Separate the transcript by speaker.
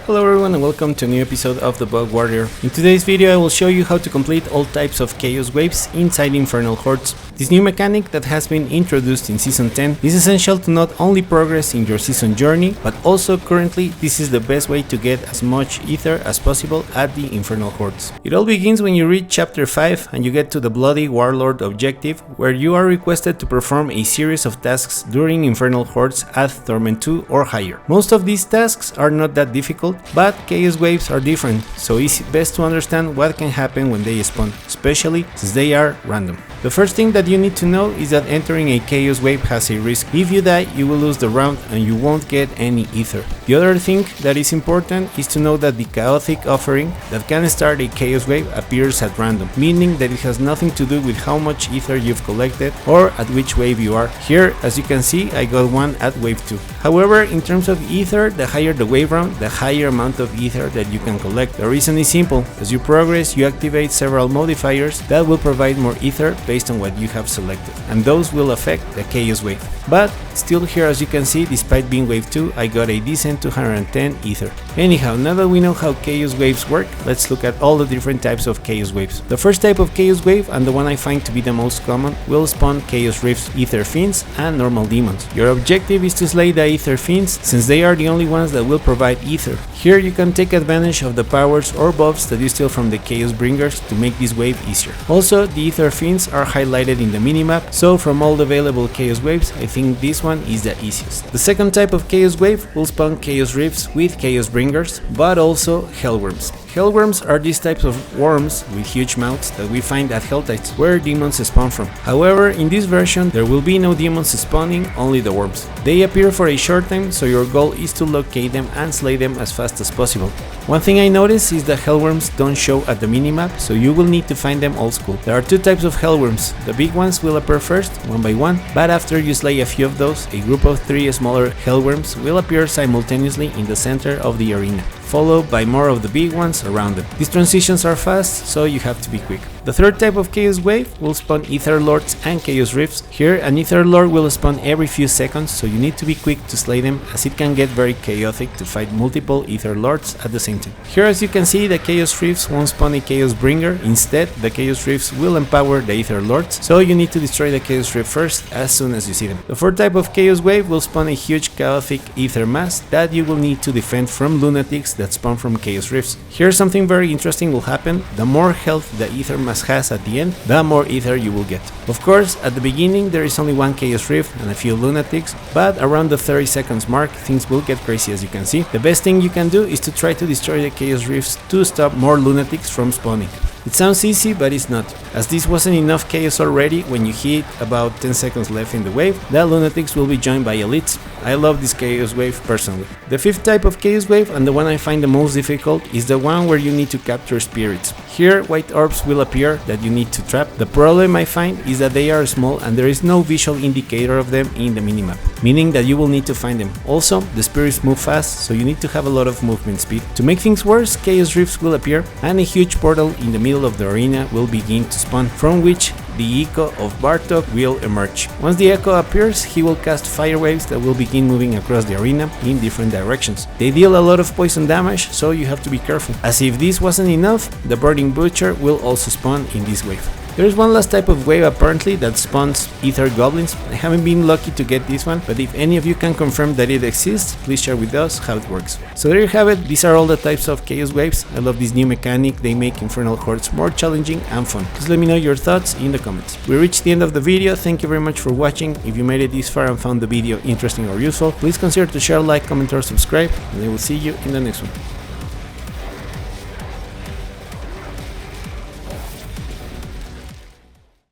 Speaker 1: Hello everyone and welcome to a new episode of the Bug Warrior. In today's video I will show you how to complete all types of Chaos Waves inside Infernal Hordes. This new mechanic that has been introduced in Season 10 is essential to not only progress in your season journey, but also currently this is the best way to get as much Aether as possible at the Infernal Hordes. It all begins when you reach Chapter 5 and you get to the Bloody Warlord objective, where you are requested to perform a series of tasks during Infernal Hordes at Torment 2 or higher. Most of these tasks are not that difficult, but Chaos Waves are different, so it's best to understand what can happen when they spawn, especially since they are random. The first thing that you need to know is that entering a Chaos Wave has a risk. If you die, you will lose the round and you won't get any Aether. The other thing that is important is to know that the chaotic offering that can start a Chaos Wave appears at random, meaning that it has nothing to do with how much Aether you've collected or at which wave you are. Here, as you can see, I got one at wave 2. However, in terms of Aether, the higher the wave round, the higher amount of Aether that you can collect. The reason is simple: as you progress, you activate several modifiers that will provide more Aether based on what you have selected, and those will affect the Chaos Wave. But still, here as you can see, despite being wave 2, I got a decent 210 Aether. Anyhow, now that we know how Chaos Waves work, let's look at all the different types of Chaos Waves. The first type of Chaos Wave, and the one I find to be the most common, will spawn Chaos Rifts, Aether Fiends, and normal demons. Your objective is to slay the Aether Fiends, since they are the only ones that will provide Aether. Here you can take advantage of the powers or buffs that you steal from the Chaos Bringers to make this wave easier. Also, the Aether Fiends are highlighted in the minimap, so from all the available Chaos Waves, I think this one is the easiest. The second type of Chaos Wave will spawn Chaos Rifts with Chaos Bringers, but also Hellwyrms. Hellwyrms are these types of worms with huge mouths that we find at Helltides, where demons spawn from. However, in this version there will be no demons spawning, only the worms. They appear for a short time, so your goal is to locate them and slay them as fast as possible. One thing I noticed is that Hellwyrms don't show at the minimap, so you will need to find them old school. There are two types of Hellwyrms. The big ones will appear first, one by one, but after you slay a few of those, a group of 3 smaller Hellwyrms will appear simultaneously in the center of the arena, followed by more of the big ones around them. These transitions are fast, so you have to be quick. The third type of Chaos Wave will spawn Aether Lords and Chaos Rifts. Here, an Aether Lord will spawn every few seconds, so you need to be quick to slay them, as it can get very chaotic to fight multiple Aether Lords at the same time. Here, as you can see, the Chaos Rifts won't spawn a Chaos Bringer. Instead, the Chaos Rifts will empower the Aether Lords, so you need to destroy the Chaos Rift first as soon as you see them. The fourth type of Chaos Wave will spawn a huge chaotic Aether Mass that you will need to defend from lunatics that spawn from Chaos Rifts. Here, something very interesting will happen. The more health the Aether Mass has at the end, the more Aether you will get. Of course, at the beginning there is only one Chaos Rift and a few lunatics, but around the 30 seconds mark things will get crazy, as you can see. The best thing you can do is to try to destroy the Chaos Rifts to stop more lunatics from spawning. It sounds easy, but it's not, as this wasn't enough chaos already. When you hit about 10 seconds left in the wave, the lunatics will be joined by elites. I love this Chaos Wave personally. The fifth type of Chaos Wave, and the one I find the most difficult, is the one where you need to capture spirits. Here, white orbs will appear that you need to trap. The problem I find is that they are small and there is no visual indicator of them in the minimap, meaning that you will need to find them. Also, the spirits move fast, so you need to have a lot of movement speed. To make things worse, Chaos Rifts will appear and a huge portal in the middle of the arena will begin to spawn, from which the Echo of Bartok will emerge. Once the Echo appears, he will cast fire waves that will begin moving across the arena in different directions. They deal a lot of poison damage, so you have to be careful. As if this wasn't enough, the Burning Butcher will also spawn in this wave. There is one last type of wave apparently that spawns Aether Goblins. I haven't been lucky to get this one, but if any of you can confirm that it exists, please share with us how it works. So there you have it, these are all the types of Chaos Waves. I love this new mechanic, they make Infernal Hordes more challenging and fun. Please let me know your thoughts in the comments. We reached the end of the video, thank you very much for watching. If you made it this far and found the video interesting or useful, please consider to share, like, comment or subscribe, and I will see you in the next one.